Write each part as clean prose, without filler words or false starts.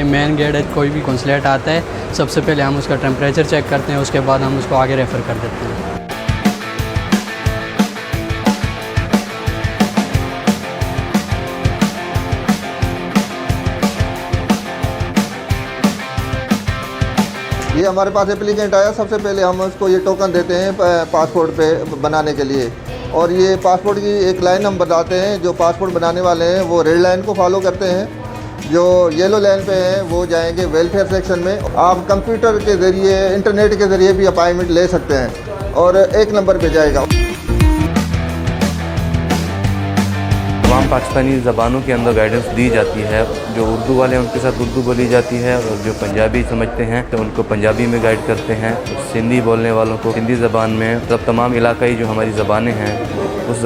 ये main gate है, कोई भी कौंसलेट आता है सबसे पहले हम उसका टेम्परेचर चेक करते हैं, उसके बाद हम उसको आगे रेफ़र कर देते हैं। ये हमारे पास एप्लीकेंट आया, सबसे पहले हम उसको ये टोकन देते हैं पासपोर्ट पे बनाने के लिए, और ये पासपोर्ट की एक लाइन हम बताते हैं। जो पासपोर्ट बनाने वाले हैं वो रेड लाइन को फॉलो करते हैं, जो येलो लाइन पे हैं वो जाएंगे वेलफेयर सेक्शन में। आप कंप्यूटर के ज़रिए, इंटरनेट के ज़रिए भी अपॉइंटमेंट ले सकते हैं और 1 नंबर पे जाएगा। तमाम पाकिस्तानी ज़बानों के अंदर गाइडेंस दी जाती है। जो उर्दू वाले हैं उनके साथ उर्दू बोली जाती है, और जो पंजाबी समझते हैं तो उनको पंजाबी में गाइड करते हैं। सिंधी बोलने वालों को सिंधी ज़बान में, मतलब तमाम इलाकाई जो हमारी ज़बानें हैं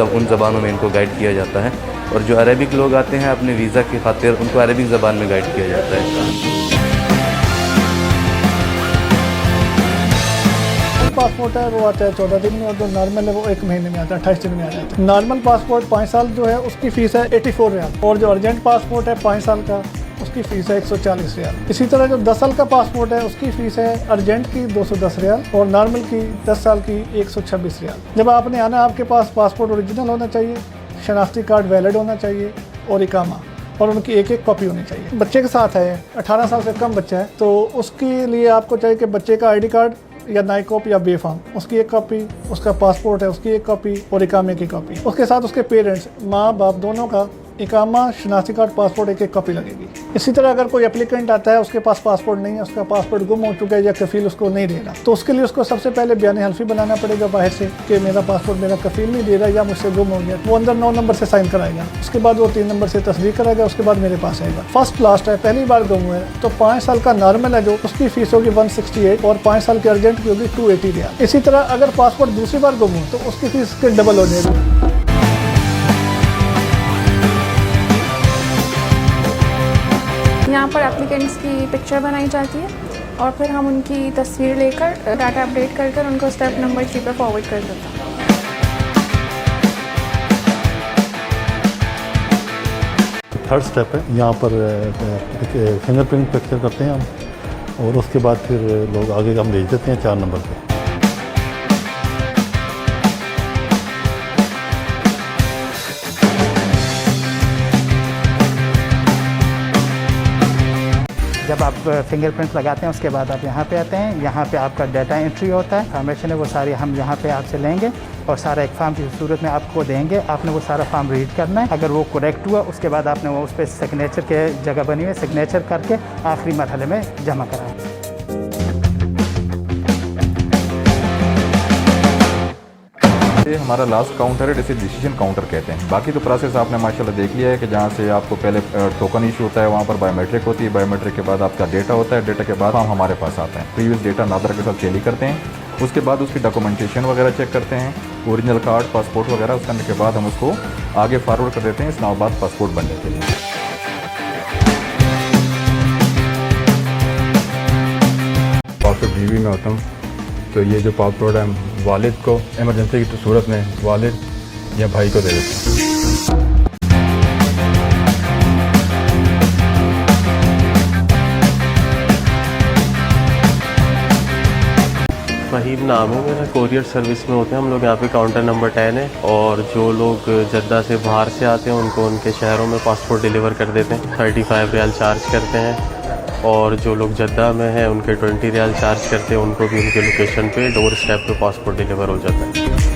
उन ज़बानों में इनको गाइड किया जाता है। और जो अरबिक लोग आते हैं अपने वीज़ा की खातिर, उनको अरबिक ज़बान में गाइड किया जाता है। पासपोर्ट है वो आता है 14 दिन में, और जो नॉर्मल है वो 1 महीने में आता है, 28 दिन में आ जाता है। नॉर्मल पासपोर्ट 5 साल जो है उसकी फ़ीस है 84 रियाल, और जो अर्जेंट पासपोर्ट है 5 साल का उसकी फ़ीस है 140 रियाल। इसी तरह जो 10 साल का पासपोर्ट है उसकी फ़ीस है अर्जेंट की 210 रियाल और नॉर्मल की 10 साल की 126 रियाल। जब आपने आना, आपके पास पासपोर्ट ओरिजिनल होना चाहिए, शनाख्ती कार्ड वैलिड होना चाहिए और इकामा, और उनकी एक कॉपी होनी चाहिए। बच्चे के साथ है, 18 साल से कम बच्चा है तो उसके लिए आपको चाहिए कि बच्चे का ID कार्ड या नाइकॉप या बेफाम, उसकी 1 कॉपी, उसका पासपोर्ट है उसकी 1 कॉपी और इकामे की कॉपी। उसके साथ उसके पेरेंट्स, माँ बाप दोनों का इकामा, शनाख्ती कार्ड, पासपोर्ट 1 कॉपी लगेगी। इसी तरह अगर कोई एप्लीकेंट आता है उसके पास पासपोर्ट नहीं है, उसका पासपोर्ट गुम हो चुका है या कफील उसको नहीं दे रहा, तो उसके लिए उसको सबसे पहले बयान हल्फी बनाना पड़ेगा बाहर से कि मेरा पासपोर्ट मेरा कफील नहीं दे रहा या मुझसे गुम हो गया। वो अंदर 9 नंबर से साइन कराएगा, उसके बाद वो 3 नंबर से तस्दीक कराएगा, उसके बाद मेरे पास आएगा। फर्स्ट लास्ट है, पहली बार गुम हुआ है तो 5 साल का नॉर्मल है जो उसकी फ़ीस होगी 168 और 5 साल की अर्जेंट की होगी 280 रियाल। इसी तरह अगर पासपोर्ट दूसरी बार गुम हो तो उसकी फ़ीस के डबल हो जाएगी। यहाँ पर एप्लीकेंट्स की पिक्चर बनाई जाती है और फिर हम उनकी तस्वीर लेकर डाटा अपडेट कर उनको स्टेप नंबर 3 पर फॉरवर्ड कर देते हैं। थर्ड स्टेप है, यहाँ पर फिंगरप्रिंट पिक्चर करते हैं हम, और उसके बाद फिर लोग आगे हम भेज देते हैं 4 नंबर पे। जब आप फिंगरप्रिंट लगाते हैं उसके बाद आप यहाँ पे आते हैं। यहाँ पे आपका डाटा एंट्री होता है, इन्फॉर्मेशन है वो सारी हम यहाँ पे आपसे लेंगे और सारा एक फॉर्म की सूरत में आपको देंगे। आपने वो सारा फॉर्म रीड करना है, अगर वो करेक्ट हुआ उसके बाद आपने वो उस पर सिग्नेचर के जगह बनी हुई सिग्नेचर करके आखिरी मरहले में जमा कराना। ये हमारा लास्ट काउंटर है, जिसे डिसीजन काउंटर कहते हैं। बाकी तो प्रोसेस आपने माशाल्लाह देख लिया है कि जहाँ से आपको पहले टोकन इशू होता है, वहाँ पर बायोमेट्रिक होती है, बायोमेट्रिक के बाद आपका डेटा होता है, डेटा के बाद हम हमारे पास आता है। प्रीवियस डेटा नादर के साथ टैली करते हैं, उसके बाद उसकी डॉक्यूमेंटेशन वगैरह चेक करते हैं, ओरिजिनल कार्ड, पासपोर्ट वगैरह, उस करने के बाद हम उसको आगे फॉरवर्ड कर देते हैं इस्लामाबाद पासपोर्ट बनने के लिए। पासपोर्ट जीबी में होता हूँ, तो ये जो पासपोर्ट है वालिद को इमरजेंसी की सूरत में वालिद या भाई को दे देते हैं। फहीम नाम है मेरा, कोरियर सर्विस में होते हैं हम लोग। यहाँ पे काउंटर नंबर 10 है, और जो लोग जद्दा से बाहर से आते हैं उनको उनके शहरों में पासपोर्ट डिलीवर कर देते हैं। 35 रियाल चार्ज करते हैं, और जो लोग जद्दा में हैं उनके 20 रियाल चार्ज करते हैं, उनको भी उनके लोकेशन पे डोर स्टेप पे पासपोर्ट डिलीवर हो जाता है।